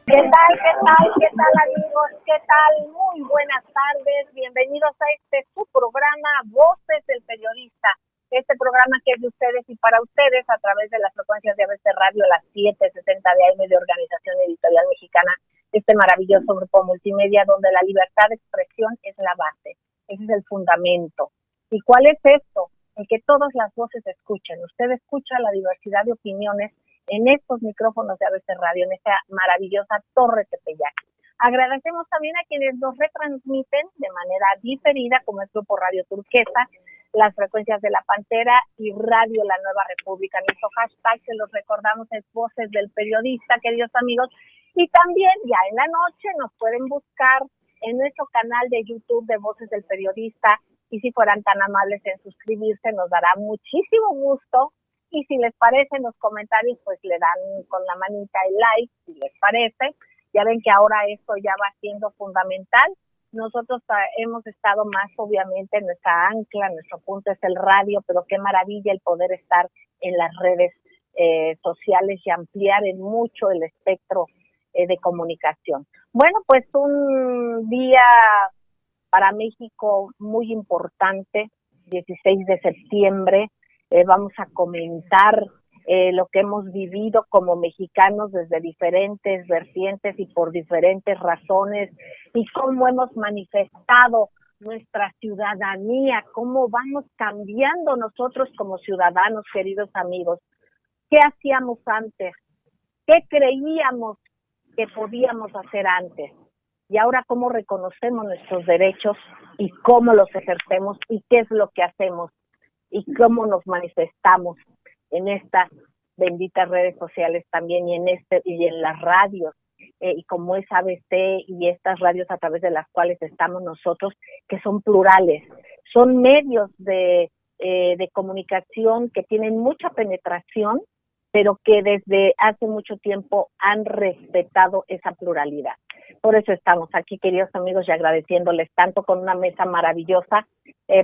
¿Qué tal, qué tal, qué tal, amigos? ¿Qué tal? Muy buenas tardes. Bienvenidos a su programa Voces del Periodista. Este programa que es de ustedes y para ustedes a través de las frecuencias de ABC Radio, las 760 de AM de Organización Editorial Mexicana, este maravilloso grupo multimedia donde la libertad de expresión es la base. Ese es el fundamento. ¿Y cuál es esto? El que todas las voces escuchen. Usted escucha la diversidad de opiniones en estos micrófonos de ABC Radio, en esta maravillosa Torre Tepeyac. Agradecemos también a quienes nos retransmiten de manera diferida, como es Grupo Radio Turquesa, las frecuencias de La Pantera y Radio La Nueva República. Nuestro hashtag, se los recordamos, es Voces del Periodista, queridos amigos. Y también ya en la noche nos pueden buscar en nuestro canal de YouTube de Voces del Periodista, y si fueran tan amables en suscribirse, nos dará muchísimo gusto. Y si les parece, en los comentarios, pues le dan con la manita el like, si les parece. Ya ven que ahora esto ya va siendo fundamental. Nosotros hemos estado más, obviamente, en nuestra ancla, nuestro punto es el radio, pero qué maravilla el poder estar en las redes sociales y ampliar en mucho el espectro de comunicación. Bueno, pues un día para México muy importante, 16 de septiembre, vamos a comentar lo que hemos vivido como mexicanos desde diferentes vertientes y por diferentes razones, y cómo hemos manifestado nuestra ciudadanía, cómo vamos cambiando nosotros como ciudadanos, queridos amigos. ¿Qué hacíamos antes? ¿Qué creíamos que podíamos hacer antes? Y ahora cómo reconocemos nuestros derechos y cómo los ejercemos y qué es lo que hacemos y cómo nos manifestamos en estas benditas redes sociales también y en las radios y como es ABC y estas radios a través de las cuales estamos nosotros, que son plurales, son medios de comunicación que tienen mucha penetración, pero que desde hace mucho tiempo han respetado esa pluralidad. Por eso estamos aquí, queridos amigos, y agradeciéndoles tanto con una mesa maravillosa.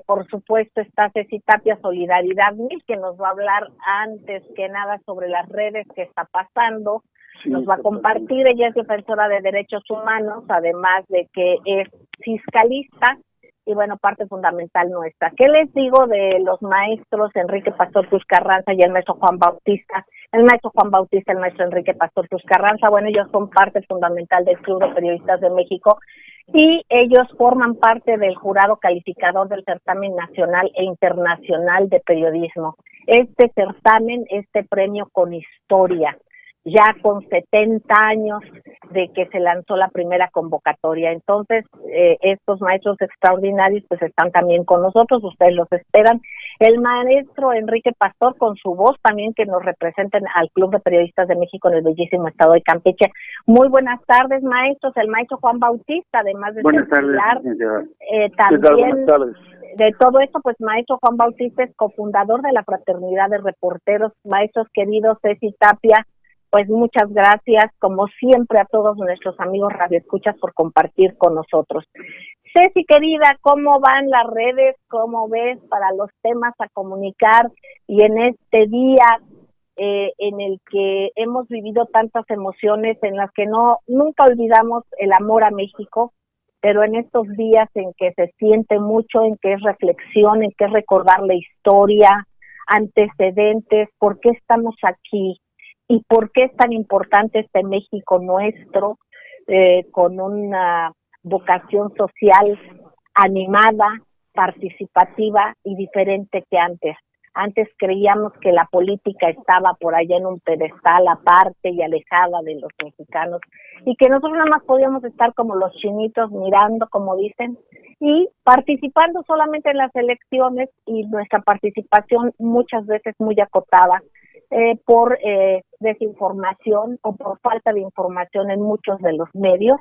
Por supuesto está Ceci Tapia, Solidaridad Mil, que nos va a hablar antes que nada sobre las redes que está pasando. Sí, nos va a compartir, ella es defensora de derechos humanos, además de que es fiscalista, y bueno, parte fundamental nuestra. ¿Qué les digo de los maestros Enrique Pastor Cruz Carranza y el maestro Juan Bautista? El maestro Juan Bautista, el maestro Enrique Pastor Cruz Carranza, bueno, ellos son parte fundamental del Club de Periodistas de México y ellos forman parte del jurado calificador del certamen nacional e internacional de periodismo. Este certamen, este premio con historia, ya con 70 años de que se lanzó la primera convocatoria. Entonces, estos maestros extraordinarios pues están también con nosotros, ustedes los esperan. El maestro Enrique Pastor, con su voz también, que nos representen al Club de Periodistas de México en el bellísimo estado de Campeche. Muy buenas tardes, maestros. El maestro Juan Bautista, además de buenas ser tardes, también buenas tardes. De todo esto, pues maestro Juan Bautista es cofundador de la Fraternidad de Reporteros. Maestros queridos, Ceci Tapia, pues muchas gracias, como siempre, a todos nuestros amigos radioescuchas por compartir con nosotros. Ceci, querida, ¿cómo van las redes? ¿Cómo ves para los temas a comunicar? Y en este día en el que hemos vivido tantas emociones, en las que nunca olvidamos el amor a México, pero en estos días en que se siente mucho, en que es reflexión, en que es recordar la historia, antecedentes, por qué estamos aquí, y por qué es tan importante este México nuestro, con una vocación social animada, participativa y diferente que antes. Antes creíamos que la política estaba por allá en un pedestal aparte y alejada de los mexicanos, y que nosotros nada más podíamos estar como los chinitos mirando, como dicen, y participando solamente en las elecciones, y nuestra participación muchas veces muy acotada, por desinformación o por falta de información en muchos de los medios,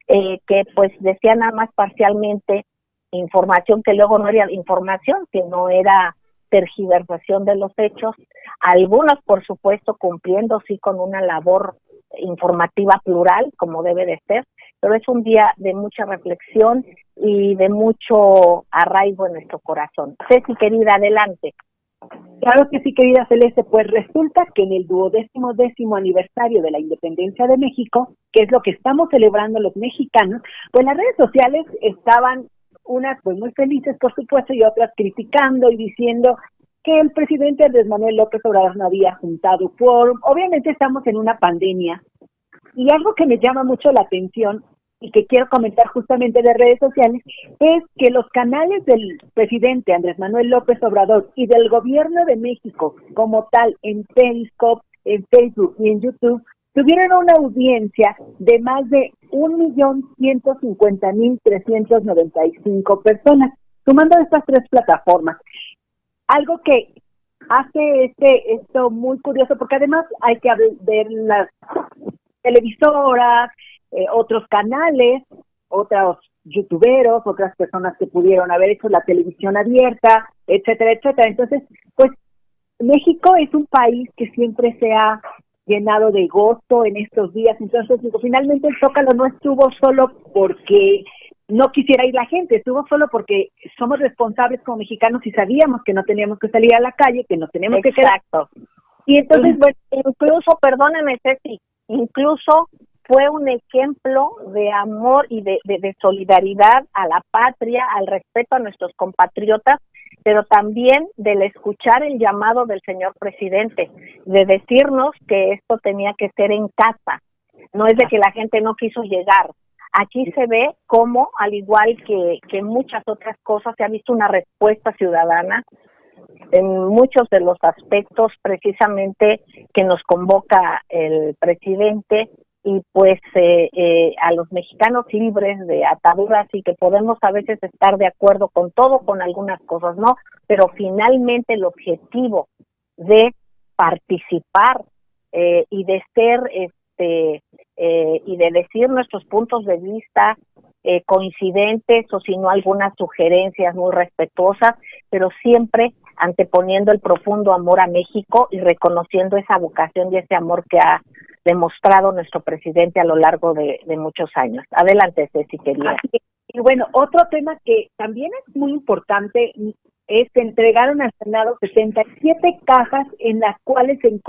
que pues decían nada más parcialmente información que luego no era información, sino era tergiversación de los hechos, algunos por supuesto cumpliendo sí con una labor informativa plural como debe de ser, pero es un día de mucha reflexión y de mucho arraigo en nuestro corazón. Ceci, querida, adelante. Claro que sí, querida Celeste, pues resulta que en el 12º aniversario de la independencia de México, que es lo que estamos celebrando los mexicanos, pues las redes sociales estaban unas pues muy felices, por supuesto, y otras criticando y diciendo que el presidente Andrés Manuel López Obrador no había juntado quórum. Obviamente estamos en una pandemia, y algo que me llama mucho la atención y que quiero comentar justamente de redes sociales es que los canales del presidente Andrés Manuel López Obrador y del gobierno de México como tal en Periscope, en Facebook y en YouTube tuvieron una audiencia de más de 1.150.395 personas, sumando estas tres plataformas. Algo que hace esto muy curioso, porque además hay que ver las televisoras, otros canales, otros youtuberos, otras personas que pudieron haber hecho la televisión abierta, etcétera, etcétera. Entonces, pues México es un país que siempre se ha llenado de gozo en estos días. Entonces, digo, finalmente el Zócalo no estuvo solo porque no quisiera ir la gente, estuvo solo porque somos responsables como mexicanos y sabíamos que no teníamos que salir a la calle, que nos teníamos que quedar. Y entonces, bueno, incluso, perdóneme, Ceci, incluso fue un ejemplo de amor y de solidaridad a la patria, al respeto a nuestros compatriotas, pero también del escuchar el llamado del señor presidente, de decirnos que esto tenía que ser en casa, no es de que la gente no quiso llegar. Aquí se ve cómo, al igual que en muchas otras cosas, se ha visto una respuesta ciudadana en muchos de los aspectos precisamente que nos convoca el presidente, y pues a los mexicanos libres de ataduras, y que podemos a veces estar de acuerdo con todo, con algunas cosas no, pero finalmente el objetivo de participar y de ser y de decir nuestros puntos de vista coincidentes, o si no algunas sugerencias muy respetuosas, pero siempre anteponiendo el profundo amor a México y reconociendo esa vocación y ese amor que ha demostrado nuestro presidente a lo largo de muchos años. Adelante, Ceci, querida. Y bueno, otro tema que también es muy importante es que entregaron al Senado 67 cajas en las cuales se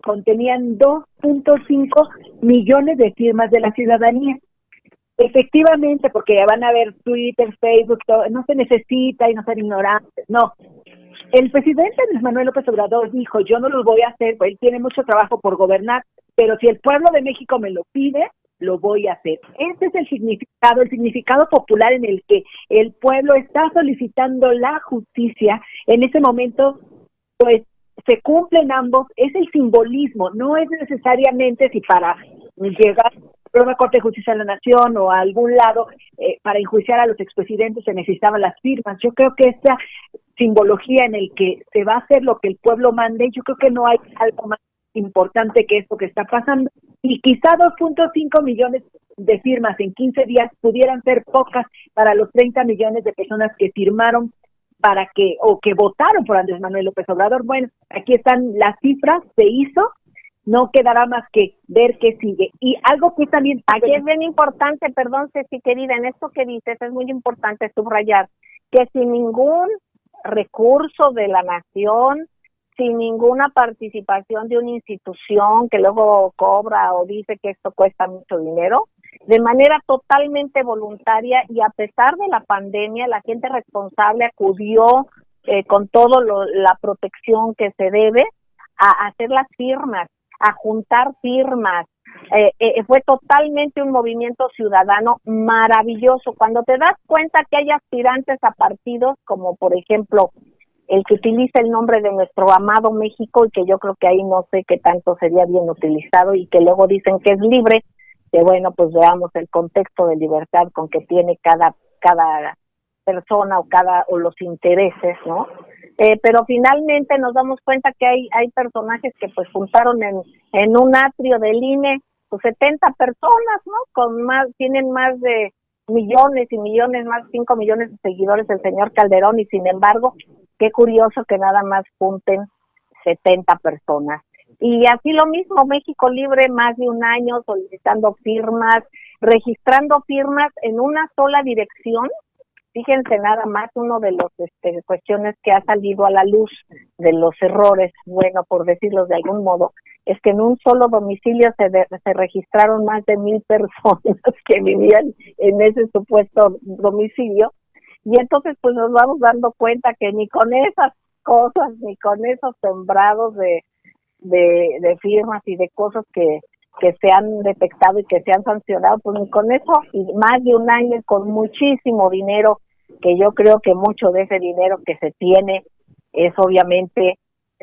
contenían 2.5 millones de firmas de la ciudadanía. Efectivamente, porque ya van a ver Twitter, Facebook, todo, no se necesita y no ser ignorantes, no. El presidente Andrés Manuel López Obrador dijo, yo no lo voy a hacer, pues él tiene mucho trabajo por gobernar, pero si el pueblo de México me lo pide, lo voy a hacer. Ese es el significado popular en el que el pueblo está solicitando la justicia. En ese momento, pues, se cumplen ambos, es el simbolismo, no es necesariamente si para llegar a una Corte de Justicia de la Nación o a algún lado para enjuiciar a los expresidentes se necesitaban las firmas. Yo creo que esta simbología en el que se va a hacer lo que el pueblo mande, yo creo que no hay algo más importante que esto que está pasando, y quizá 2.5 millones de firmas en 15 días pudieran ser pocas para los 30 millones de personas que firmaron para que, o que votaron por Andrés Manuel López Obrador. Bueno, aquí están las cifras, se hizo, no quedará más que ver qué sigue. Y algo que también... Aquí es bien importante, perdón, Ceci, querida, en esto que dices es muy importante subrayar que sin ningún recurso de la nación, sin ninguna participación de una institución que luego cobra o dice que esto cuesta mucho dinero, de manera totalmente voluntaria, y a pesar de la pandemia, la gente responsable acudió con toda la protección que se debe a hacer las firmas, a juntar firmas. Fue totalmente un movimiento ciudadano maravilloso. Cuando te das cuenta que hay aspirantes a partidos, como por ejemplo el que utiliza el nombre de nuestro amado México, y que yo creo que ahí no sé qué tanto sería bien utilizado, y que luego dicen que es libre, que bueno, pues veamos el contexto de libertad con que tiene cada persona o los intereses, ¿no? Pero finalmente nos damos cuenta que hay personajes que pues juntaron en un atrio del INE pues 70 personas, ¿no? Tienen más de millones y millones, más 5 millones de seguidores el señor Calderón, y sin embargo, qué curioso que nada más junten 70 personas. Y así lo mismo, México Libre, más de un año solicitando firmas, registrando firmas en una sola dirección, Fíjense nada más, uno de los cuestiones que ha salido a la luz de los errores, bueno, por decirlo de algún modo, es que en un solo domicilio se registraron más de 1,000 personas que vivían en ese supuesto domicilio, y entonces pues nos vamos dando cuenta que ni con esas cosas, ni con esos sembrados de firmas y de cosas que se han detectado y que se han sancionado, pues ni con eso, y más de un año con muchísimo dinero, que yo creo que mucho de ese dinero que se tiene es obviamente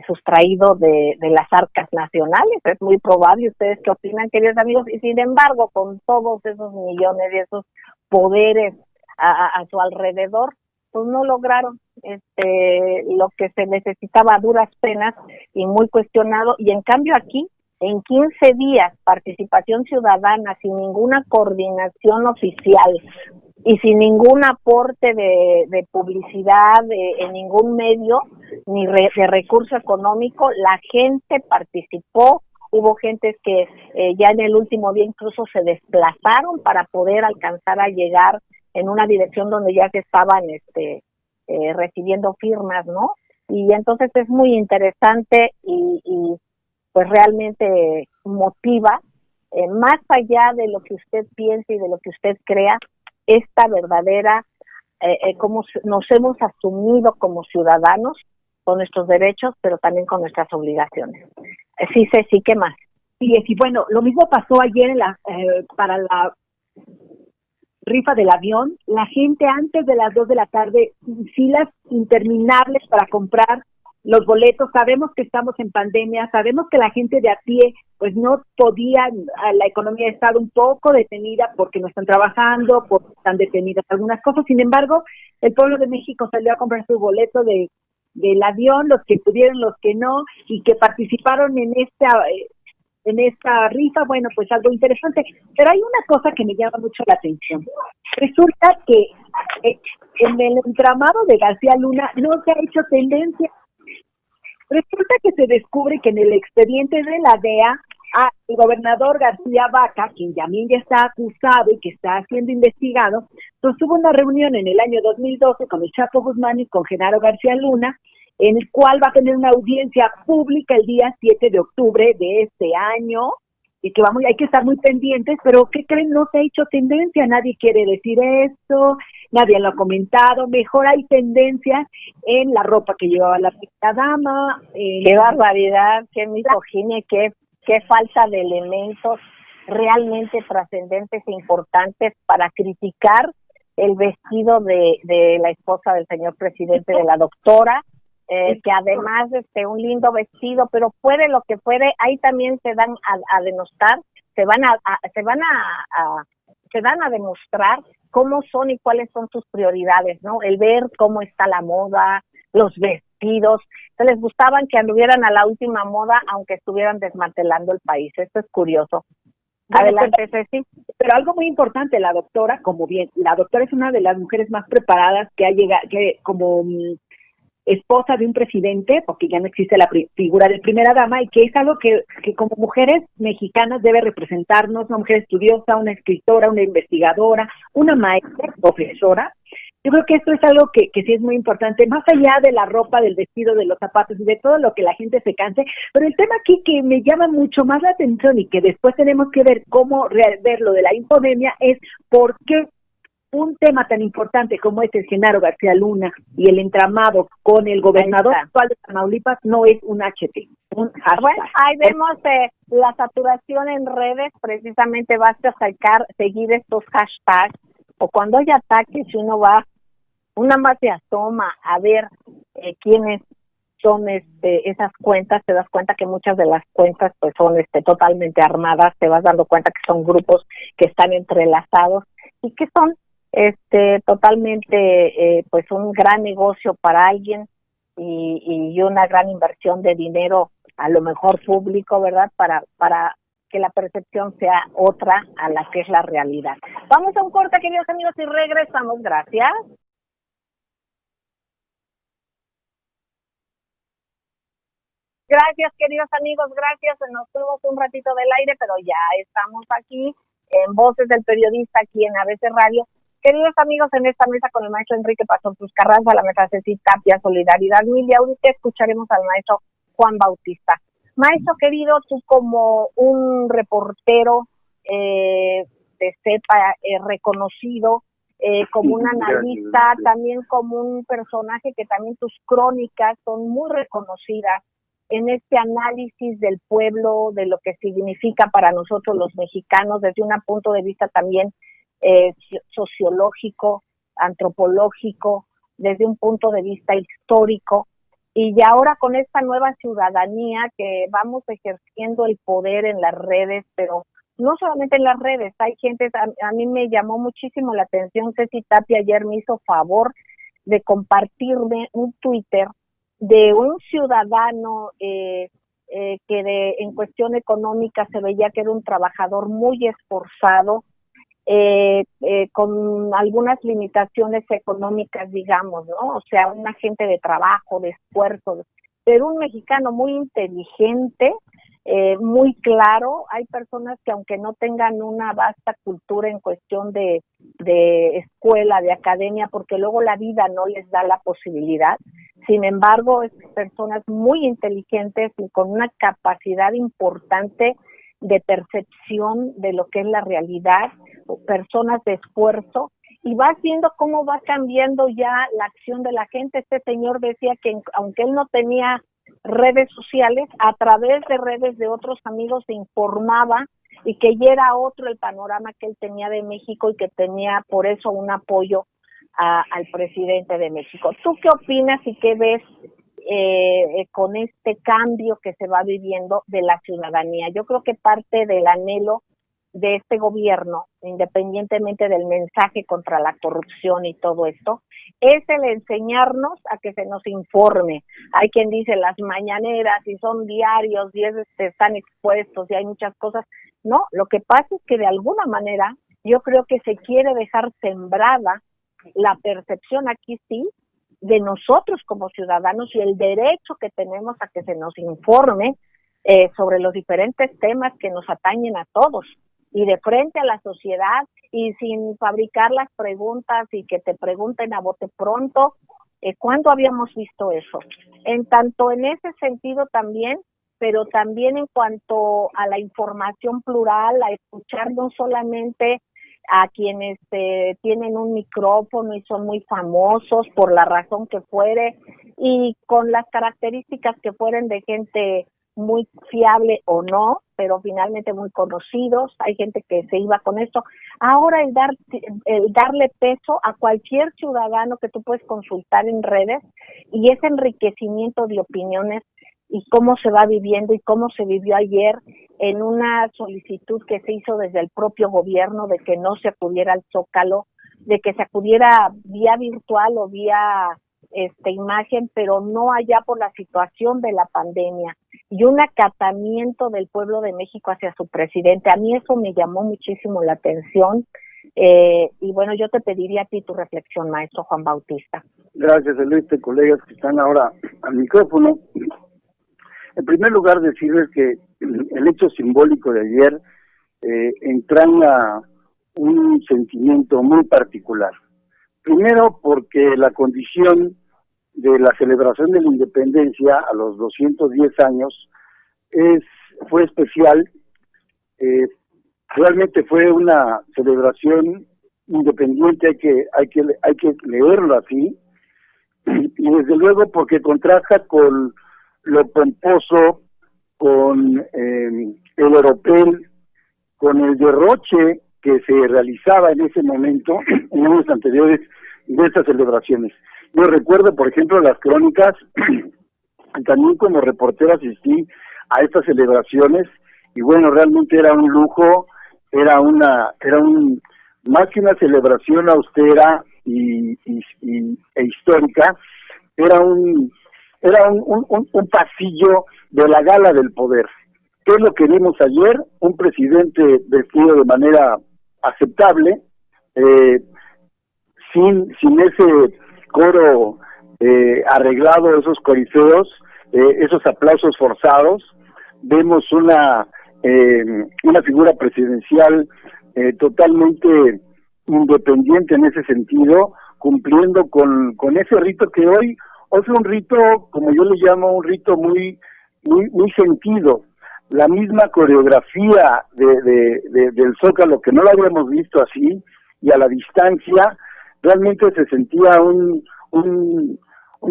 sustraído de las arcas nacionales, es muy probable. ¿Ustedes qué opinan, queridos amigos? Y sin embargo, con todos esos millones y esos poderes a su alrededor, pues no lograron lo que se necesitaba a duras penas y muy cuestionado. Y en cambio aquí, en 15 días, participación ciudadana, sin ninguna coordinación oficial y sin ningún aporte de publicidad en ningún medio, ni de recurso económico, la gente participó. Hubo gentes que ya en el último día incluso se desplazaron para poder alcanzar a llegar en una dirección donde ya se estaban recibiendo firmas, ¿no? Y entonces es muy interesante y pues realmente motiva, más allá de lo que usted piense y de lo que usted crea, esta verdadera, cómo nos hemos asumido como ciudadanos con nuestros derechos, pero también con nuestras obligaciones. Sí, Ceci, ¿qué más? Sí, bueno, lo mismo pasó ayer para la rifa del avión. La gente antes de las 2 de la tarde, filas interminables para comprar los boletos. Sabemos que estamos en pandemia, sabemos que la gente de a pie pues no podía, la economía ha estado un poco detenida porque no están trabajando, porque están detenidas algunas cosas. Sin embargo, el pueblo de México salió a comprar su boleto del avión, los que pudieron, los que no, y que participaron en esta rifa. Bueno, pues algo interesante. Pero hay una cosa que me llama mucho la atención. Resulta que en el entramado de García Luna no se ha hecho tendencia. Resulta que se descubre que en el expediente de la DEA, el gobernador García Vaca, quien también ya está acusado y que está siendo investigado, pues tuvo una reunión en el año 2012 con el Chapo Guzmán y con Genaro García Luna, en el cual va a tener una audiencia pública el día 7 de octubre de este año, y que hay que estar muy pendientes. Pero ¿qué creen? No se ha hecho tendencia, nadie quiere decir esto, nadie lo ha comentado. Mejor hay tendencias en la ropa que llevaba la primera dama. Qué barbaridad, qué misoginia, qué falta de elementos realmente trascendentes e importantes para criticar el vestido de la esposa del señor presidente, de la doctora, que además un lindo vestido, pero puede lo que puede, ahí también se dan a denostar, se dan a demostrar cómo son y cuáles son sus prioridades, ¿no? El ver cómo está la moda, los vestidos. Se les gustaban que anduvieran a la última moda, aunque estuvieran desmantelando el país. Esto es curioso. Adelante, Ceci. Pero algo muy importante, la doctora es una de las mujeres más preparadas que ha llegado, que como esposa de un presidente, porque ya no existe la figura de primera dama, y que es algo que como mujeres mexicanas debe representarnos, una mujer estudiosa, una escritora, una investigadora, una maestra, profesora. Yo creo que esto es algo que sí es muy importante, más allá de la ropa, del vestido, de los zapatos y de todo lo que la gente se canse. Pero el tema aquí que me llama mucho más la atención y que después tenemos que ver cómo ver lo de la infodemia es por qué un tema tan importante como el Genaro García Luna y el entramado con el gobernador actual de Tamaulipas no es un HT, un hashtag. Bueno, ahí vemos la saturación en redes. Precisamente basta seguir estos hashtags, o cuando hay ataques, uno más se asoma a ver quiénes son esas cuentas. Te das cuenta que muchas de las cuentas pues son totalmente armadas. Te vas dando cuenta que son grupos que están entrelazados y que son totalmente pues un gran negocio para alguien y una gran inversión de dinero, a lo mejor público, ¿verdad? Para que la percepción sea otra a la que es la realidad. Vamos a un corte, queridos amigos, y regresamos. Gracias. Gracias, queridos amigos, gracias. Nos fuimos un ratito del aire, pero ya estamos aquí en Voces del Periodista, aquí en ABC Radio. Queridos amigos, en esta mesa con el maestro Enrique Pastor Cruz Carranza, la mesa Ceci Tapia, Solidaridad Mil, y ahorita escucharemos al maestro Juan Bautista. Maestro querido, tú como un reportero de cepa reconocido, como un analista, también como un personaje que también tus crónicas son muy reconocidas en este análisis del pueblo, de lo que significa para nosotros los mexicanos, desde un punto de vista también sociológico, antropológico, desde un punto de vista histórico, y ahora con esta nueva ciudadanía que vamos ejerciendo el poder en las redes, pero no solamente en las redes, hay gente, a mí me llamó muchísimo la atención, Ceci Tapia ayer me hizo favor de compartirme un Twitter de un ciudadano que en cuestión económica se veía que era un trabajador muy esforzado, con algunas limitaciones económicas, digamos, ¿no? O sea, un agente de trabajo, de esfuerzo, pero un mexicano muy inteligente, muy claro. Hay personas que aunque no tengan una vasta cultura en cuestión de escuela, de academia, porque luego la vida no les da la posibilidad, sin embargo, es personas muy inteligentes y con una capacidad importante de percepción de lo que es la realidad, personas de esfuerzo, y vas viendo cómo va cambiando ya la acción de la gente. Este señor decía que aunque él no tenía redes sociales, a través de redes de otros amigos se informaba y que ya era otro el panorama que él tenía de México y que tenía por eso un apoyo al presidente de México. ¿Tú qué opinas y qué ves con este cambio que se va viviendo de la ciudadanía? Yo creo que parte del anhelo de este gobierno, independientemente del mensaje contra la corrupción y todo esto, es el enseñarnos a que se nos informe. Hay quien dice las mañaneras y son diarios y están expuestos y hay muchas cosas. No, lo que pasa es que de alguna manera yo creo que se quiere dejar sembrada la percepción aquí sí de nosotros como ciudadanos y el derecho que tenemos a que se nos informe sobre los diferentes temas que nos atañen a todos y de frente a la sociedad y sin fabricar las preguntas y que te pregunten a bote pronto. ¿Cuándo habíamos visto eso? En tanto en ese sentido también, pero también en cuanto a la información plural, a escuchar no solamente a quienes tienen un micrófono y son muy famosos por la razón que fuere y con las características que fueren de gente muy fiable o no, pero finalmente muy conocidos. Hay gente que se iba con esto. Ahora el darle peso a cualquier ciudadano que tú puedes consultar en redes y ese enriquecimiento de opiniones y cómo se va viviendo y cómo se vivió ayer en una solicitud que se hizo desde el propio gobierno de que no se acudiera al Zócalo, de que se acudiera vía virtual o vía imagen, pero no allá por la situación de la pandemia, y un acatamiento del pueblo de México hacia su presidente. A mí eso me llamó muchísimo la atención, y bueno, yo te pediría a ti tu reflexión, maestro Juan Bautista. Gracias, Celeste, colegas que están ahora al micrófono. En primer lugar, decirles que el hecho simbólico de ayer entraña un sentimiento muy particular. Primero, porque la condición de la celebración de la independencia a los 210 años fue especial. Realmente fue una celebración independiente, hay que leerlo así, y desde luego porque contrasta con lo pomposo, con el oropel, con el derroche que se realizaba en ese momento, en años anteriores, de estas celebraciones. Yo recuerdo, por ejemplo, las crónicas, también como reportero asistí a estas celebraciones, y bueno, realmente era un lujo, más que una celebración austera e histórica, era un pasillo de la gala del poder. ¿Qué es lo que vimos ayer? Un presidente vestido de manera aceptable, sin ese coro arreglado, esos corifeos, esos aplausos forzados. Vemos una figura presidencial totalmente independiente en ese sentido, cumpliendo con ese rito que hoy es un rito, como yo le llamo, un rito muy sentido. La misma coreografía del Zócalo, que no lo habíamos visto así, y a la distancia, realmente se sentía un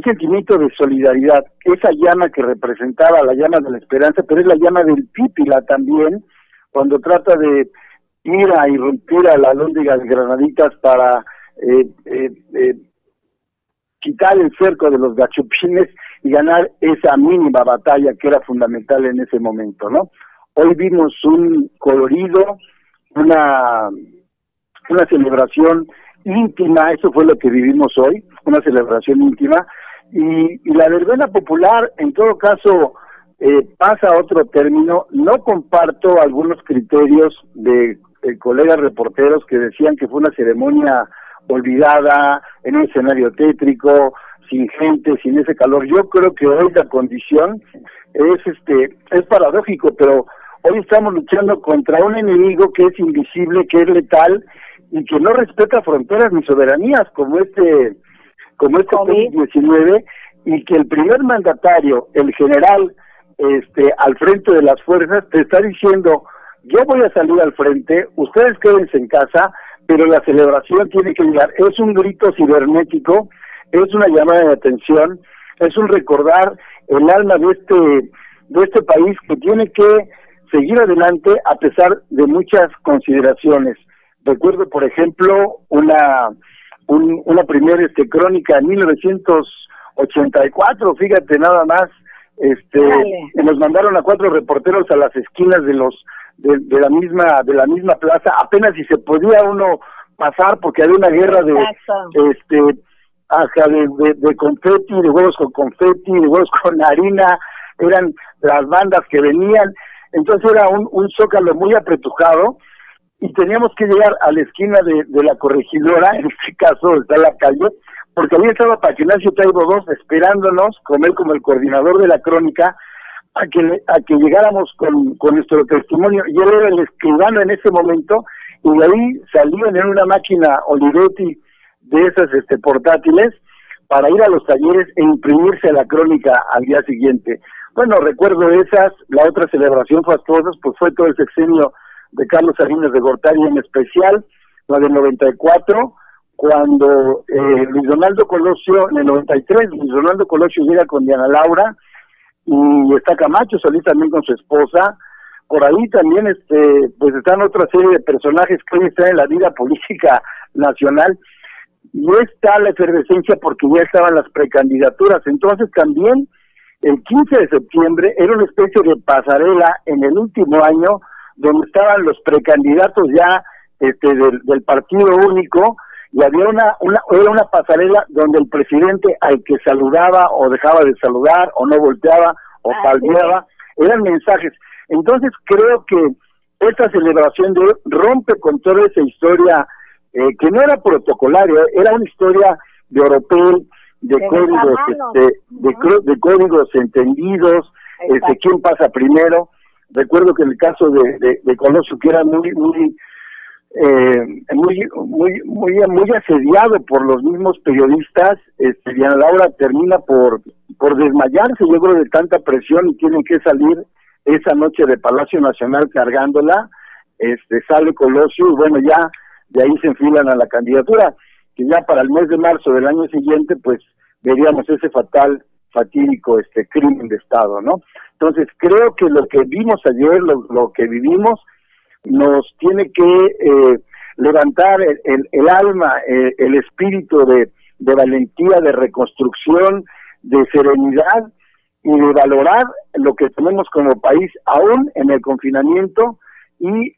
sentimiento de solidaridad. Esa llama que representaba la llama de la esperanza, pero es la llama del Pípila también, cuando trata de ir a irrumpir a la Lóndiga de Granaditas para quitar el cerco de los gachupines y ganar esa mínima batalla que era fundamental en ese momento, ¿no? Hoy vimos un colorido, una celebración íntima, eso fue lo que vivimos hoy, una celebración íntima, y la verbena popular, en todo caso, pasa a otro término. No comparto algunos criterios de colegas reporteros que decían que fue una ceremonia olvidada, en un escenario tétrico, sin gente, sin ese calor. Yo creo que hoy la condición es paradójico, pero hoy estamos luchando contra un enemigo que es invisible, que es letal y que no respeta fronteras ni soberanías, como este COVID-19, y que el primer mandatario, el general, al frente de las fuerzas, te está diciendo: yo voy a salir al frente, ustedes quédense en casa, pero la celebración tiene que llegar. Es un grito cibernético, es una llamada de atención, es un recordar el alma de este país, que tiene que seguir adelante a pesar de muchas consideraciones. Recuerdo, por ejemplo, una primera crónica en 1984, fíjate nada más, nos mandaron a 4 reporteros a las esquinas de la misma plaza, apenas si se podía uno pasar porque había una guerra de confeti, de huevos con confeti, de huevos con harina, eran las bandas que venían. Entonces era un zócalo muy apretujado, y teníamos que llegar a la esquina de la Corregidora, en este caso está la calle, porque ahí estaba Paquinacio Taibo II esperándonos, con él como el coordinador de la crónica, a que llegáramos con nuestro testimonio, y él era el escribano en ese momento, y de ahí salían en una máquina Olivetti de esas portátiles para ir a los talleres e imprimirse la crónica al día siguiente. Bueno, recuerdo esas. La otra celebración fastuosa pues fue todo el sexenio de Carlos Salinas de Gortari, en especial la del 94, cuando Luis Donaldo Colosio, en el 93, Luis Donaldo Colosio llega con Diana Laura, y está Camacho Solís también con su esposa. Por ahí también pues están otra serie de personajes que hoy están en la vida política nacional, y está la efervescencia porque ya estaban las precandidaturas. Entonces también el 15 de septiembre era una especie de pasarela en el último año, donde estaban los precandidatos ya del partido único, y había era una pasarela donde el presidente, al que saludaba o dejaba de saludar o no volteaba o palmeaba, eran mensajes. Entonces creo que esta celebración de hoy rompe con toda esa historia que no era protocolaria, era una historia de oropel, de códigos, de códigos entendidos, quién pasa primero. Recuerdo que en el caso de Colosio, que era muy asediado por los mismos periodistas, Diana Laura termina por desmayarse, yo creo, de tanta presión, y tienen que salir esa noche de Palacio Nacional cargándola. Sale Colosio, y bueno, ya de ahí se enfilan a la candidatura, que ya para el mes de marzo del año siguiente pues veríamos ese fatídico crimen de Estado, ¿no? Entonces creo que lo que vimos ayer, lo que vivimos, nos tiene que levantar el alma, el espíritu de valentía, de reconstrucción, de serenidad, y de valorar lo que tenemos como país aún en el confinamiento, y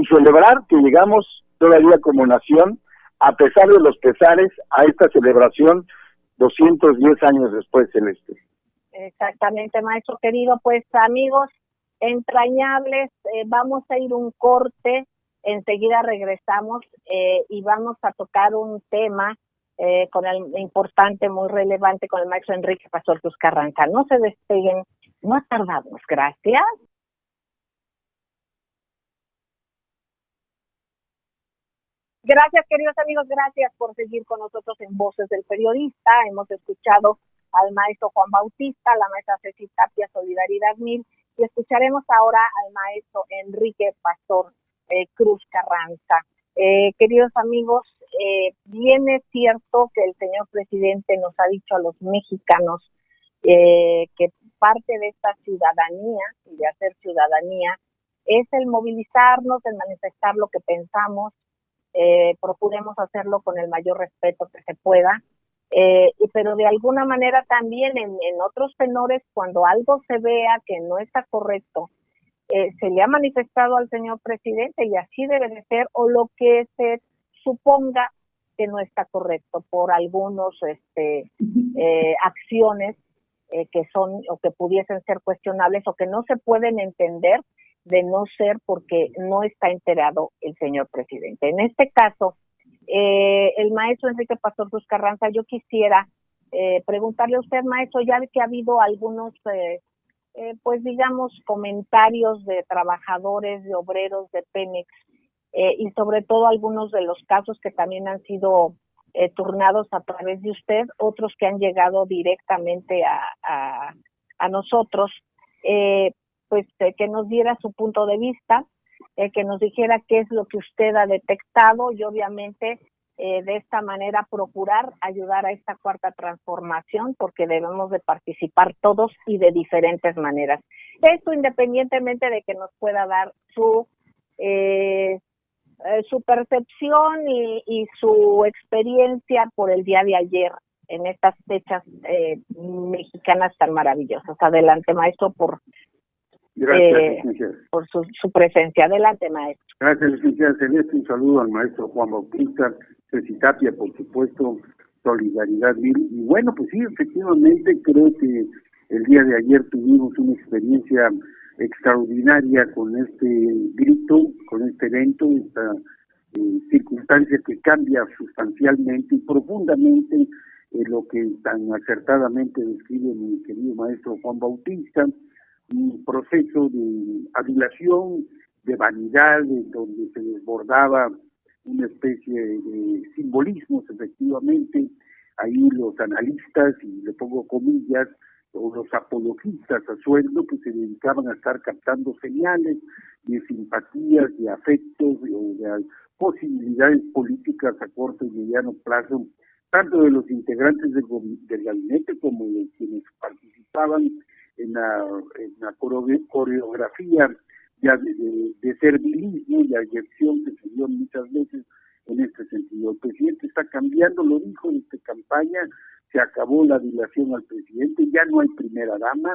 celebrar que llegamos todavía como nación, a pesar de los pesares, a esta celebración 210 años después, Celeste. Exactamente, maestro querido. Pues amigos entrañables, vamos a ir un corte, enseguida regresamos y vamos a tocar un tema con el importante, muy relevante, con el maestro Enrique Pastor Cruz Carranza. No se despeguen, no tardamos. Gracias. Gracias, queridos amigos, gracias por seguir con nosotros en Voces del Periodista. Hemos escuchado al maestro Juan Bautista, la maestra Ceci Tapia, Solidaridad 1000, y escucharemos ahora al maestro Enrique Pastor Cruz Carranza. Queridos amigos, bien es cierto que el señor presidente nos ha dicho a los mexicanos que parte de esta ciudadanía y de hacer ciudadanía es el movilizarnos, el manifestar lo que pensamos. Procuremos hacerlo con el mayor respeto que se pueda, pero de alguna manera también en otros tenores, cuando algo se vea que no está correcto, se le ha manifestado al señor presidente y así debe de ser, o lo que se suponga que no está correcto por algunos acciones que son o que pudiesen ser cuestionables o que no se pueden entender de no ser porque no está enterado el señor presidente. En este caso, el maestro Enrique Pastor Cruz Carranza, yo quisiera preguntarle a usted, maestro, ya que ha habido algunos, pues digamos, comentarios de trabajadores, de obreros de Pemex, y sobre todo algunos de los casos que también han sido turnados a través de usted, otros que han llegado directamente a nosotros, pues que nos diera su punto de vista, que nos dijera qué es lo que usted ha detectado y obviamente de esta manera procurar ayudar a esta cuarta transformación, porque debemos de participar todos y de diferentes maneras. Esto independientemente de que nos pueda dar su percepción y su experiencia por el día de ayer en estas fechas mexicanas tan maravillosas. Adelante, maestro, Gracias, por su presencia. Adelante, maestro. Gracias, licenciada Celeste. Un saludo al maestro Juan Bautista, Ceci Tapia, por supuesto, Solidaridad 1000. Y bueno, pues sí, efectivamente, creo que el día de ayer tuvimos una experiencia extraordinaria con este grito, con este evento, esta circunstancia que cambia sustancialmente y profundamente lo que tan acertadamente describe mi querido maestro Juan Bautista, un proceso de adulación, de vanidad, en donde se desbordaba una especie de simbolismos, efectivamente. Ahí los analistas, y le pongo comillas, o los apologistas a sueldo, que se dedicaban a estar captando señales de simpatías, de afectos, o de posibilidades políticas a corto y mediano plazo, tanto de los integrantes del gabinete como de quienes participaban en la coreografía de servilismo y ayerción que se dio muchas veces en este sentido. El presidente está cambiando, lo dijo en esta campaña, se acabó la dilación al presidente, ya no hay primera dama,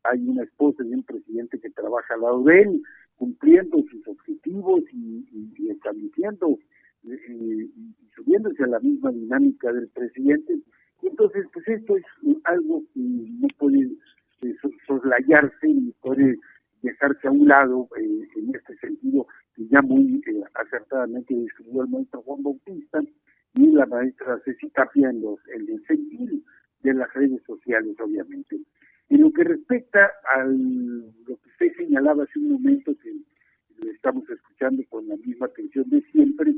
hay una esposa de un presidente que trabaja al lado de él, cumpliendo sus objetivos y estableciendo y subiéndose a la misma dinámica del presidente. Y entonces, pues esto es algo que no puede soslayarse ni puede dejarse a un lado en este sentido, que ya muy acertadamente describió el maestro Juan Bautista y la maestra Ceci Tapia en el sentido de las redes sociales, obviamente. En lo que respecta a lo que usted señalaba hace un momento, que lo estamos escuchando con la misma atención de siempre,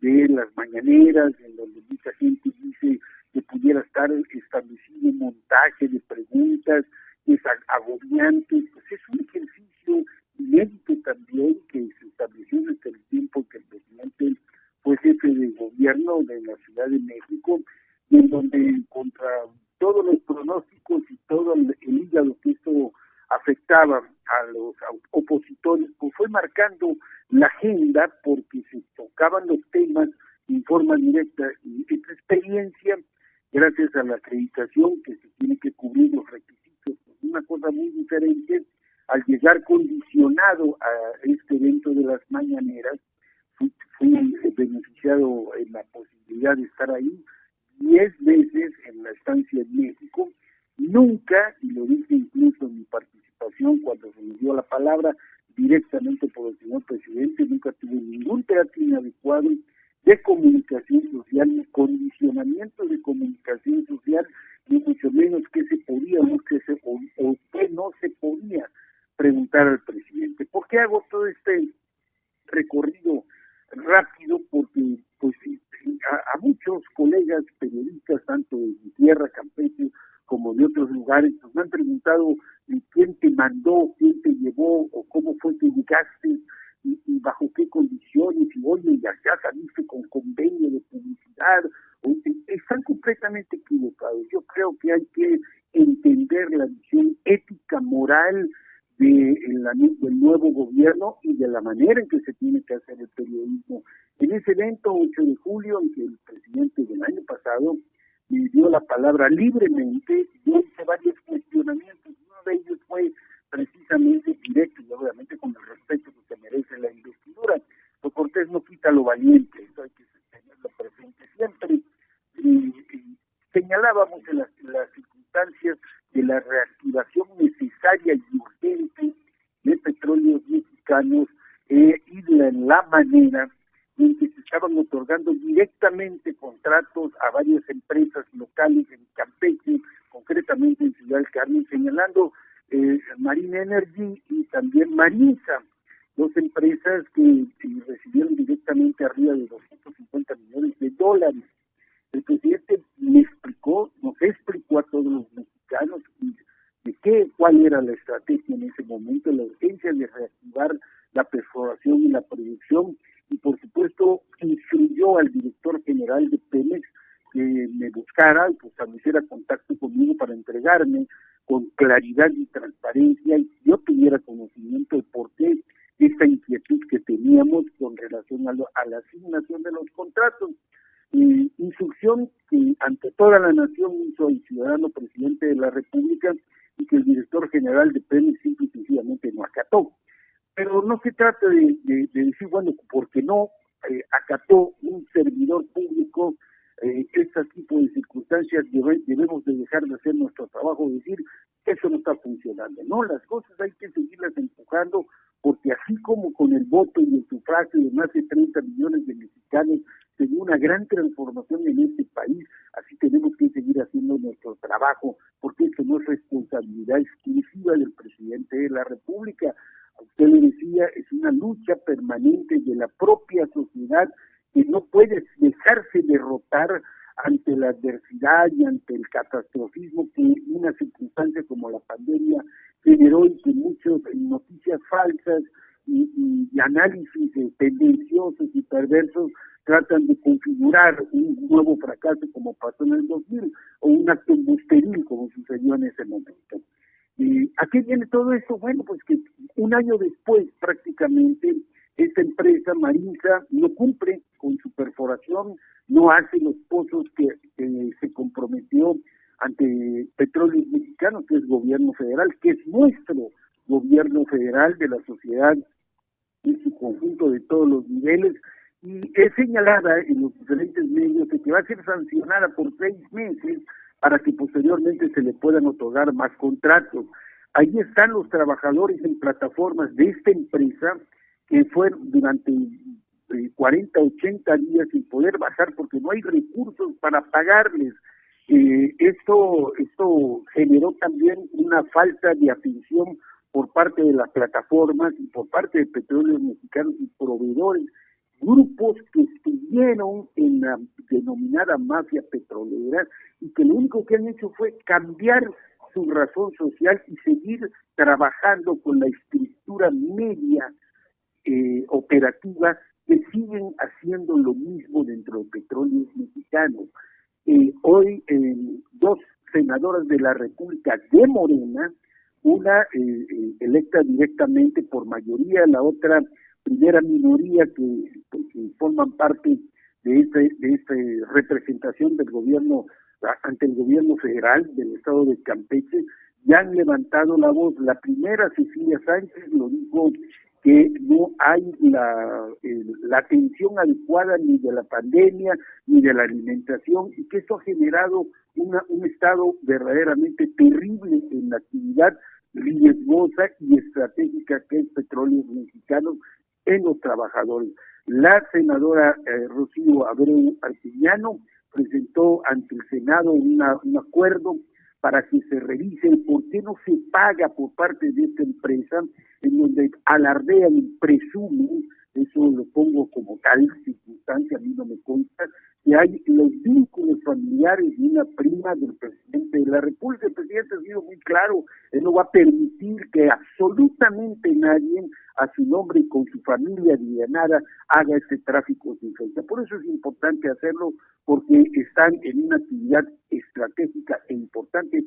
de las mañaneras, en donde mucha gente dice que pudiera estar establecido un montaje de preguntas, es agobiante, pues es un ejercicio inédito también que se estableció desde el tiempo que el presidente fue jefe de gobierno de la Ciudad de México, y en donde contra todos los pronósticos y todo el hígado que esto afectaba a los opositores, pues fue marcando la agenda porque se tocaban los temas en forma directa, y esta experiencia, gracias a la acreditación que se tiene que cubrir los requisitos, una cosa muy diferente. Al llegar condicionado a este evento de las mañaneras, fui beneficiado en la posibilidad de estar ahí 10 veces en la estancia en México. Nunca, y lo dije incluso en mi participación cuando se me dio la palabra directamente por el señor presidente, nunca tuve ningún trato inadecuado de comunicación social, ni condicionamiento de comunicación social, ni mucho menos qué se podía o qué no se podía preguntar al presidente. ¿Por qué hago todo este recorrido rápido? Porque pues a muchos colegas periodistas, tanto de mi tierra, Campeche, como de otros lugares, nos han preguntado quién te mandó, quién te llevó, o cómo fue que llegaste, y bajo qué condiciones, y oye, ya saliste con convenio de publicidad. Están completamente equivocados. Yo creo que hay que entender la visión ética, moral del nuevo gobierno y de la manera en que se tiene que hacer el periodismo. En ese evento, 8 de julio, en que el presidente del año pasado me dio la palabra libremente, yo hice varios cuestionamientos. Uno de ellos fue precisamente directo y obviamente con el respeto que se merece la investidura. Lo cortés no quita lo valiente, eso hay que tenerlo presente siempre. Señalábamos en las circunstancias de la reactivación necesaria y urgente de Petróleos Mexicanos y de la manera en que se estaban otorgando directamente contratos a varias empresas locales en Campeche, concretamente en Ciudad del Carmen, señalando Marine Energy y también Marinsa, dos empresas que recibieron directamente arriba de $250 millones. El presidente nos explicó a todos los mexicanos cuál era la estrategia en ese momento, la urgencia de reactivar la perforación y la producción, y por supuesto instruyó al director general de Pemex que me buscara y pues estableciera contacto conmigo para entregarme con claridad y transparencia, y yo tuviera conocimiento de por qué esta inquietud que teníamos con relación a la asignación de los contratos. Instrucción que ante toda la nación hizo el ciudadano presidente de la República y que el director general de Pemex simple y sencillamente no acató. Pero no se trata de decir, bueno, porque no acató un servidor público este tipo de circunstancias, debemos de dejar de hacer nuestro trabajo, decir que eso no está funcionando. No, las cosas hay que seguirlas empujando, porque así como con el voto y el sufragio de más de 30 millones de mexicanos se dio una gran transformación en este país, así tenemos que seguir haciendo nuestro trabajo, porque eso no es responsabilidad exclusiva del presidente de la República. Usted le decía, es una lucha permanente de la propia sociedad que no puede dejarse derrotar ante la adversidad y ante el catastrofismo que una circunstancia como la pandemia generó, y que muchas noticias falsas y análisis tendenciosos y perversos tratan de configurar un nuevo fracaso como pasó en el 2000 o un acto embusteril como sucedió en ese momento. ¿A qué viene todo esto? Bueno, pues que un año después prácticamente esta empresa Marinsa no cumple con su perforación, no hace los pozos que se comprometió ante Petróleos Mexicanos, que es gobierno federal, que es nuestro gobierno federal de la sociedad en su conjunto de todos los niveles, y es señalada en los diferentes medios de que va a ser sancionada por 6 meses para que posteriormente se le puedan otorgar más contratos. Ahí están los trabajadores en plataformas de esta empresa que fueron durante 40, 80 días sin poder bajar porque no hay recursos para pagarles. Esto generó también una falta de atención por parte de las plataformas y por parte de Petróleos Mexicanos y proveedores, grupos que estuvieron en la denominada mafia petrolera y que lo único que han hecho fue cambiar su razón social y seguir trabajando con la estructura media operativa, que siguen haciendo lo mismo dentro de Petróleos Mexicanos. Hoy 2 senadoras de la República de Morena, una electa directamente por mayoría, la otra primera minoría que forman parte de esta representación del gobierno ante el gobierno federal del estado de Campeche, ya han levantado la voz. La primera, Cecilia Sánchez, lo dijo que no hay la atención adecuada ni de la pandemia ni de la alimentación, y que eso ha generado un estado verdaderamente terrible en la actividad riesgosa y estratégica que es Petróleos Mexicanos en los trabajadores. La senadora Rocío Abreu Artillano presentó ante el Senado un acuerdo para que se revise por qué no se paga por parte de esta empresa, en donde alardean y presumen, eso lo pongo como tal, circunstancia circunstancia, a mí no me consta, que hay los vínculos familiares de una prima del presidente de la República. El presidente ha sido muy claro, él no va a permitir que absolutamente nadie a su nombre y con su familia ni de nada haga este tráfico de influencia. Por eso es importante hacerlo, porque están en una actividad estratégica e importante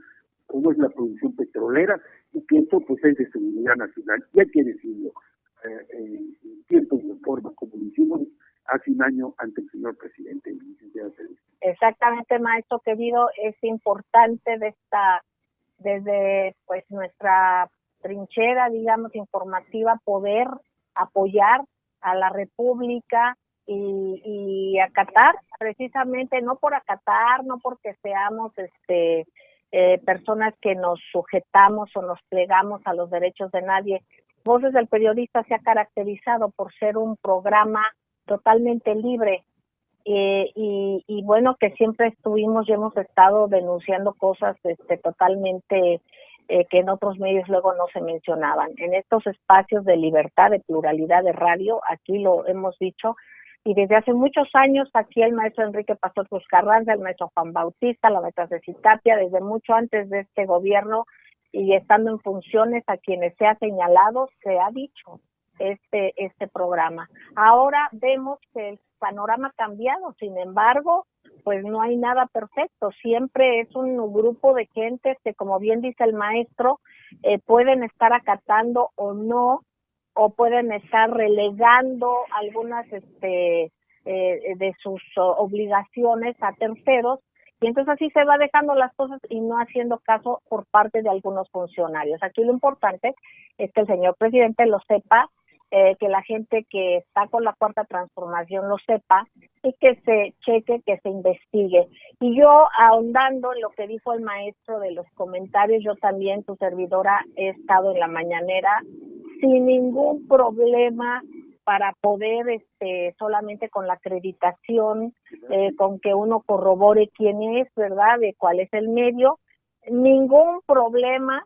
como es la producción petrolera, y que esto pues es de seguridad nacional, y hay que decirlo en tiempo y de forma, como lo hicimos hace un año ante el señor presidente, el licenciado Félix. Exactamente, maestro querido, es importante desde pues nuestra trinchera, digamos, informativa, poder apoyar a la República y acatar, precisamente, no por acatar, no porque seamos personas que nos sujetamos o nos plegamos a los derechos de nadie. Voces del Periodista se ha caracterizado por ser un programa totalmente libre, y bueno, que siempre estuvimos y hemos estado denunciando cosas totalmente que en otros medios luego no se mencionaban. En estos espacios de libertad, de pluralidad de radio, aquí lo hemos dicho, y desde hace muchos años aquí el maestro Enrique Pastor Cruz Carranza, el maestro Juan Bautista, la maestra Ceci Tapia, desde mucho antes de este gobierno y estando en funciones a quienes se ha señalado, se ha dicho este programa. Ahora vemos que el panorama ha cambiado, sin embargo, pues no hay nada perfecto, siempre es un grupo de gente que, como bien dice el maestro, pueden estar acatando o no, o pueden estar relegando algunas de sus obligaciones a terceros, y entonces así se va dejando las cosas y no haciendo caso por parte de algunos funcionarios. Aquí lo importante es que el señor presidente lo sepa, que la gente que está con la Cuarta Transformación lo sepa y que se cheque, que se investigue. Y yo, ahondando en lo que dijo el maestro de los comentarios, yo también, tu servidora, he estado en la mañanera sin ningún problema para poder, solamente con la acreditación, con que uno corrobore quién es, ¿verdad?, de cuál es el medio, ningún problema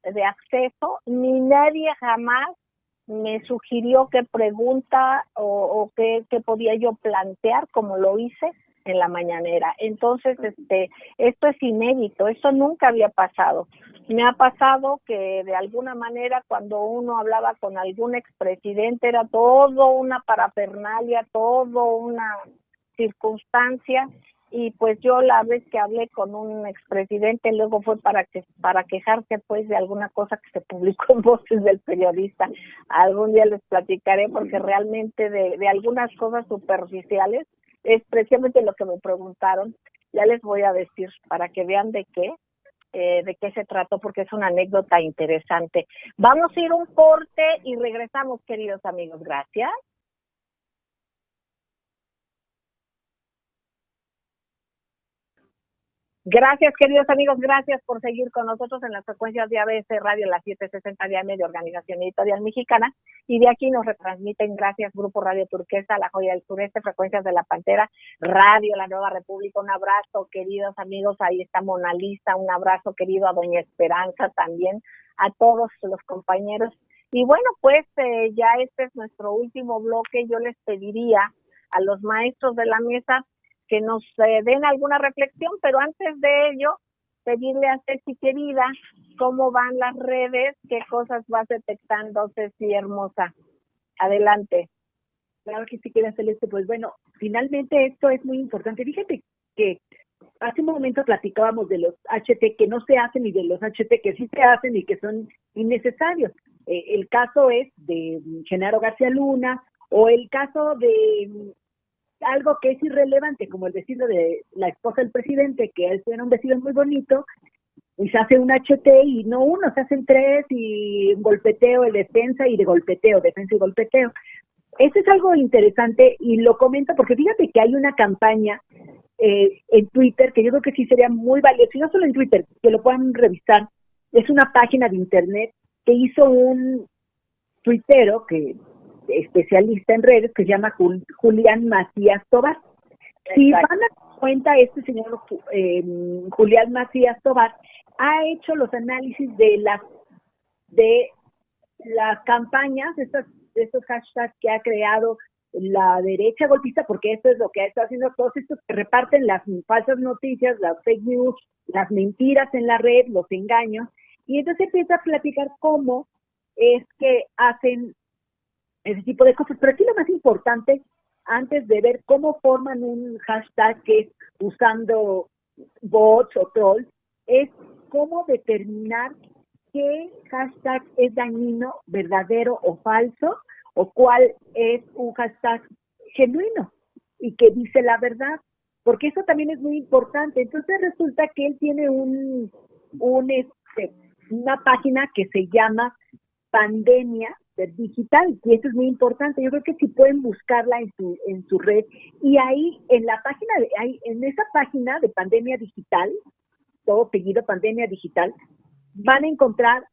de acceso, ni nadie jamás me sugirió qué pregunta o qué podía yo plantear, como lo hice en la mañanera. Entonces, esto es inédito, esto nunca había pasado. Me ha pasado que de alguna manera cuando uno hablaba con algún expresidente era todo una parafernalia, todo una circunstancia, y pues yo la vez que hablé con un expresidente luego fue para quejarse pues de alguna cosa que se publicó en Voces del Periodista. Algún día les platicaré, porque realmente de algunas cosas superficiales es precisamente lo que me preguntaron. Ya les voy a decir para que vean de qué se trató, porque es una anécdota interesante. Vamos a ir un corte y regresamos, queridos amigos. Gracias. Gracias, queridos amigos, gracias por seguir con nosotros en las frecuencias de ABC Radio, las 760 de AM de Organización Editorial Mexicana, y de aquí nos retransmiten, gracias, Grupo Radio Turquesa, La Joya del Sureste, Frecuencias de la Pantera, Radio La Nueva República. Un abrazo, queridos amigos, ahí está Mona Lisa, un abrazo, querido, a Doña Esperanza también, a todos los compañeros. Y bueno, pues ya este es nuestro último bloque. Yo les pediría a los maestros de la mesa que nos den alguna reflexión, pero antes de ello, pedirle a Ceci, querida, cómo van las redes, qué cosas vas detectando, Ceci hermosa. Adelante. Claro que sí, queda Celeste. Pues bueno, finalmente esto es muy importante. Fíjate que hace un momento platicábamos de los HT que no se hacen y de los HT que sí se hacen y que son innecesarios. El caso es de Genaro García Luna, o el caso de algo que es irrelevante, como el vestido de la esposa del presidente, que él era un vestido muy bonito, y se hace un HT y no uno, se hacen tres, y un golpeteo de defensa y de golpeteo, defensa y golpeteo. Eso es algo interesante y lo comento porque fíjate que hay una campaña en Twitter que yo creo que sí sería muy valioso, y no solo en Twitter, que lo puedan revisar. Es una página de internet que hizo un tuitero que especialista en redes, que se llama Julián Macías Tobar. Si van a dar cuenta, este señor Julián Macías Tobar ha hecho los análisis de las campañas, estos hashtags que ha creado la derecha golpista, porque esto es lo que está haciendo todos estos que reparten las falsas noticias, las fake news, las mentiras en la red, los engaños, y entonces empieza a platicar cómo es que hacen ese tipo de cosas. Pero aquí lo más importante, antes de ver cómo forman un hashtag que es usando bots o trolls, es cómo determinar qué hashtag es dañino, verdadero o falso, o cuál es un hashtag genuino y que dice la verdad, porque eso también es muy importante. Entonces resulta que él tiene una página que se llama Pandemia Digital, y eso es muy importante. Yo creo que si pueden buscarla en su red, y ahí en la página en esa página de Pandemia Digital, todo seguido Pandemia Digital, van a encontrar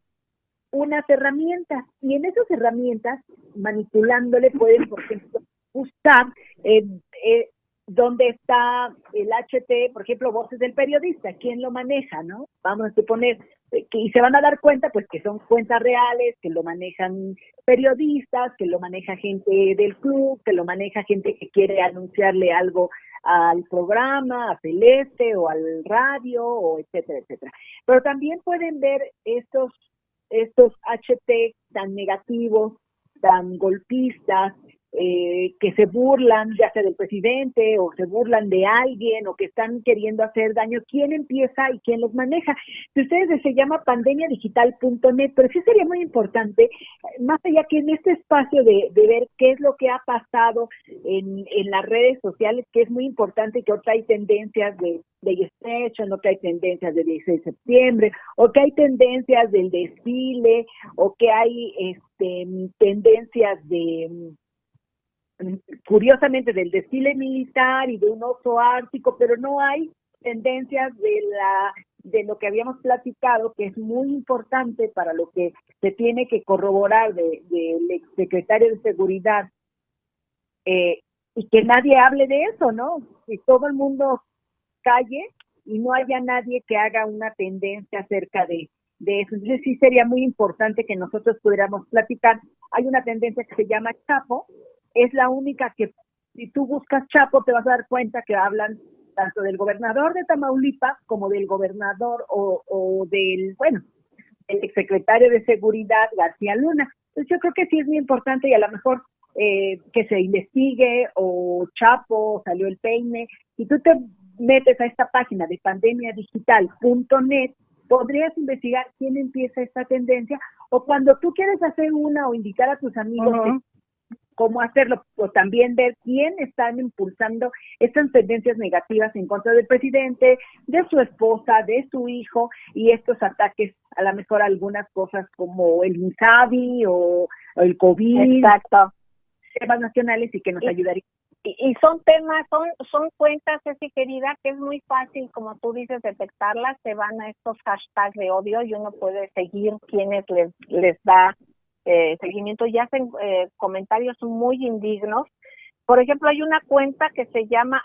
unas herramientas, y en esas herramientas, manipulándole, pueden, por ejemplo, buscar dónde está el HT, por ejemplo, Voces del Periodista, quién lo maneja, ¿no? Vamos a suponer, y se van a dar cuenta, pues, que son cuentas reales, que lo manejan periodistas, que lo maneja gente del club, que lo maneja gente que quiere anunciarle algo al programa, a Celeste, o al radio, o etcétera, etcétera. Pero también pueden ver estos HT tan negativos, tan golpistas, que se burlan ya sea del presidente o se burlan de alguien o que están queriendo hacer daño. ¿Quién empieza y quién los maneja? Si ustedes se llama pandemiadigital.net, pero sí sería muy importante, más allá que en este espacio de ver qué es lo que ha pasado en las redes sociales, que es muy importante, que ahora hay tendencias de Station, o que hay tendencias del 16 de septiembre, o que hay tendencias del desfile, o que hay tendencias curiosamente del desfile militar y de un oso ártico, pero no hay tendencias de lo que habíamos platicado, que es muy importante para lo que se tiene que corroborar del exsecretario de Seguridad, y que nadie hable de eso, ¿no? Que todo el mundo calle y no haya nadie que haga una tendencia acerca de eso. Entonces sí sería muy importante que nosotros pudiéramos platicar. Hay una tendencia que se llama Chapo, es la única que, si tú buscas Chapo, te vas a dar cuenta que hablan tanto del gobernador de Tamaulipas como del gobernador o del exsecretario de Seguridad, García Luna. Entonces yo creo que sí es muy importante, y a lo mejor que se investigue, o Chapo, salió el peine. Si tú te metes a esta página de pandemiadigital.net, podrías investigar quién empieza esta tendencia, o cuando tú quieres hacer una o invitar a tus amigos cómo hacerlo, o también ver quién están impulsando estas tendencias negativas en contra del presidente, de su esposa, de su hijo, y estos ataques, a lo mejor algunas cosas como el INSABI o el COVID. Exacto. Temas nacionales, y que nos ayudaría. Y son temas, son cuentas, Ceci querida, que es muy fácil, como tú dices, detectarlas. Se van a estos hashtags de odio y uno puede seguir quienes les da seguimiento, y hacen comentarios muy indignos. Por ejemplo, hay una cuenta que se llama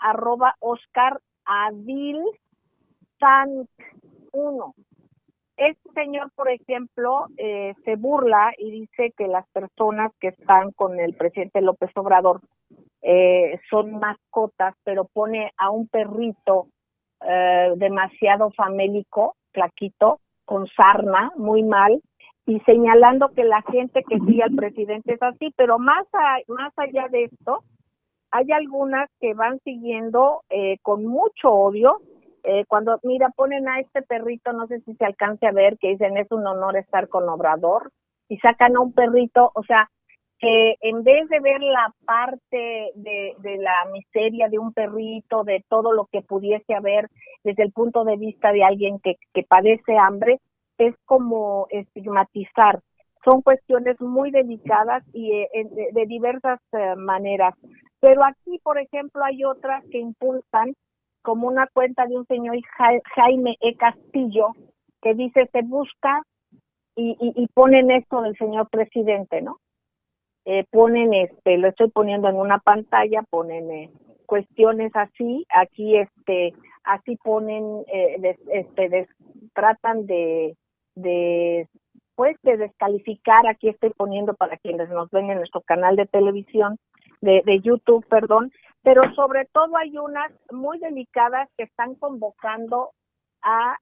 @OscarAdilSank1. Este señor, por ejemplo, se burla y dice que las personas que están con el presidente López Obrador son mascotas, pero pone a un perrito demasiado famélico, flaquito, con sarna, muy mal, y señalando que la gente que sigue al presidente es así. Pero más allá de esto, hay algunas que van siguiendo con mucho odio. Cuando, mira, ponen a este perrito, no sé si se alcance a ver, que dicen es un honor estar con Obrador, y sacan a un perrito, o sea, que en vez de ver la parte de la miseria de un perrito, de todo lo que pudiese haber desde el punto de vista de alguien que padece hambre, es como estigmatizar. Son cuestiones muy delicadas y de diversas maneras. Pero aquí, por ejemplo, hay otras que impulsan, como una cuenta de un señor Jaime E. Castillo, que dice se busca, y ponen esto del señor presidente, ¿no? Ponen, lo estoy poniendo en una pantalla, ponen cuestiones así, aquí así ponen, tratan de descalificar. Aquí estoy poniendo para quienes nos ven en nuestro canal de televisión, de YouTube, perdón, pero sobre todo hay unas muy delicadas que están convocando a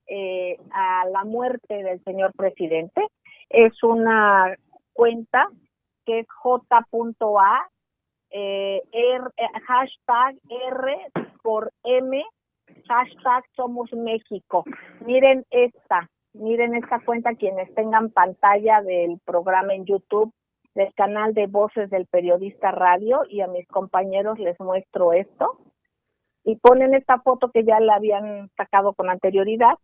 la muerte del señor presidente. Es una cuenta que es j.a, hashtag R por M, hashtag Somos México. Miren esta cuenta, quienes tengan pantalla del programa en YouTube, del canal de Voces del Periodista Radio, y a mis compañeros les muestro esto. Y ponen esta foto que ya la habían sacado con anterioridad.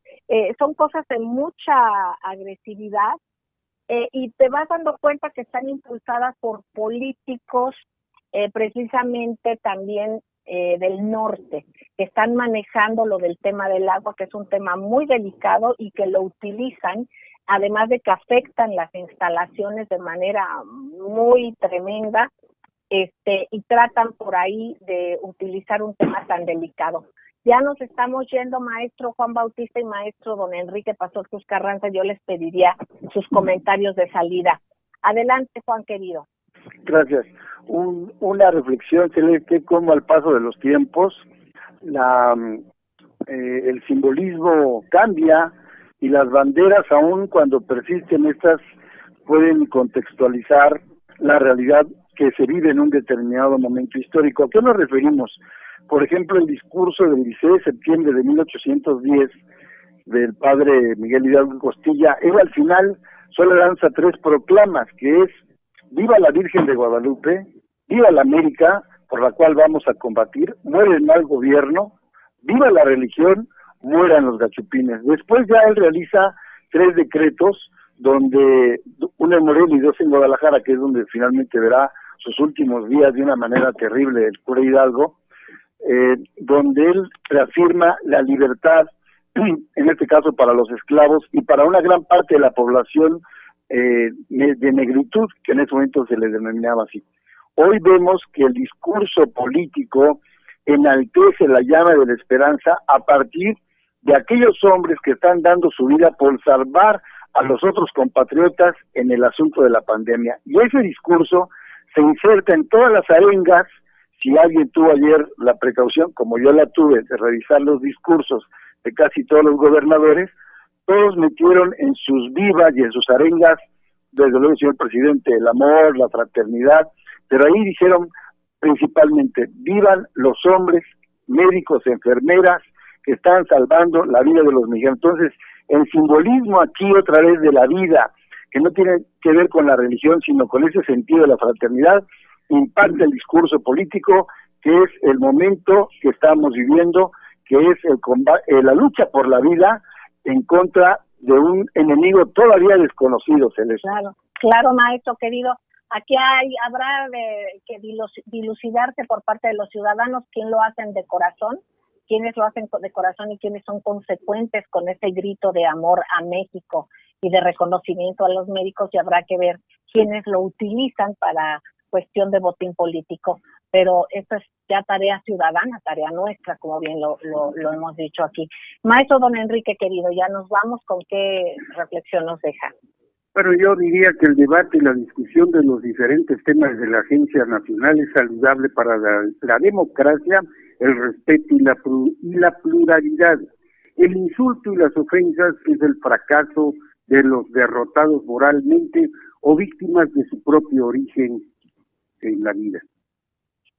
Son cosas de mucha agresividad, y te vas dando cuenta que están impulsadas por políticos, precisamente también del norte, que están manejando lo del tema del agua, que es un tema muy delicado y que lo utilizan, además de que afectan las instalaciones de manera muy tremenda, y tratan por ahí de utilizar un tema tan delicado. Ya nos estamos yendo, maestro Juan Bautista y maestro don Enrique Pastor Cruz Carranza. Yo les pediría sus comentarios de salida. Adelante, Juan querido. Gracias. Una reflexión, Celeste, como al paso de los tiempos el simbolismo cambia y las banderas, aun cuando persisten estas, pueden contextualizar la realidad que se vive en un determinado momento histórico. ¿A qué nos referimos? Por ejemplo, el discurso del 16 de septiembre de 1810 del padre Miguel Hidalgo Costilla, él al final solo lanza 3 proclamas, que es: viva la Virgen de Guadalupe, viva la América, por la cual vamos a combatir, muere el mal gobierno, viva la religión, mueran los gachupines. Después ya él realiza 3 decretos, donde uno en Morelia y 2 en Guadalajara, que es donde finalmente verá sus últimos días de una manera terrible el cura Hidalgo, donde él reafirma la libertad, en este caso para los esclavos y para una gran parte de la población de negritud, que en ese momento se les denominaba así. Hoy vemos que el discurso político enaltece la llama de la esperanza a partir de aquellos hombres que están dando su vida por salvar a los otros compatriotas en el asunto de la pandemia. Y ese discurso se inserta en todas las arengas. Si alguien tuvo ayer la precaución, como yo la tuve, de revisar los discursos de casi todos los gobernadores, todos metieron en sus vivas y en sus arengas, desde luego, señor presidente, el amor, la fraternidad, pero ahí dijeron principalmente: vivan los hombres, médicos, enfermeras, que están salvando la vida de los mexicanos. Entonces, el simbolismo aquí otra vez de la vida, que no tiene que ver con la religión, sino con ese sentido de la fraternidad, impacta el discurso político, que es el momento que estamos viviendo, que es el combate, la lucha por la vida en contra de un enemigo todavía desconocido, Celeste. Claro, maestro querido. Aquí habrá que dilucidarse por parte de los ciudadanos quién lo hacen de corazón, quiénes lo hacen de corazón y quiénes son consecuentes con ese grito de amor a México y de reconocimiento a los médicos, y habrá que ver quiénes lo utilizan para cuestión de botín político. Pero esto es ya tarea ciudadana, tarea nuestra, como bien lo hemos dicho aquí. Maestro don Enrique querido, ya nos vamos, ¿con qué reflexión nos deja? Bueno, yo diría que el debate y la discusión de los diferentes temas de la Agencia Nacional es saludable para la democracia, el respeto y la pluralidad. El insulto y las ofensas es el fracaso de los derrotados moralmente o víctimas de su propio origen en la vida.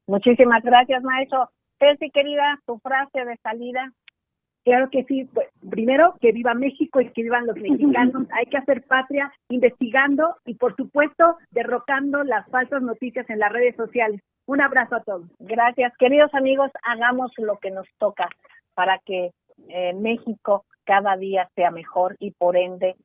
Muchísimas gracias, maestro. Ceci, querida, tu frase de salida. Claro que sí. Pues, primero, que viva México y que vivan los mexicanos. Hay que hacer patria investigando y, por supuesto, derrocando las falsas noticias en las redes sociales. Un abrazo a todos. Gracias. Queridos amigos, hagamos lo que nos toca para que México cada día sea mejor y, por ende,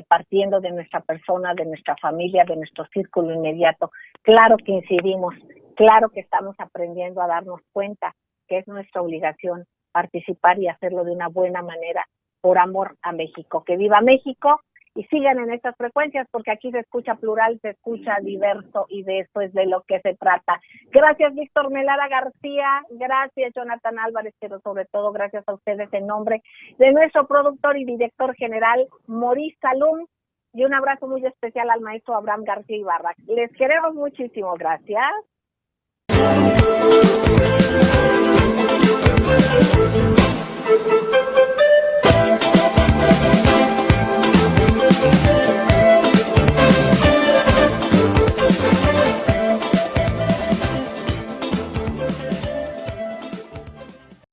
partiendo de nuestra persona, de nuestra familia, de nuestro círculo inmediato. Claro que incidimos, claro que estamos aprendiendo a darnos cuenta que es nuestra obligación participar y hacerlo de una buena manera por amor a México. Que viva México y sigan en estas frecuencias, porque aquí se escucha plural, se escucha diverso, y de eso es de lo que se trata. Gracias, Víctor Melara García, gracias, Jonathan Álvarez, pero sobre todo gracias a ustedes en nombre de nuestro productor y director general, Maurice Salum, y un abrazo muy especial al maestro Abraham García Ibarra. Les queremos muchísimo, gracias.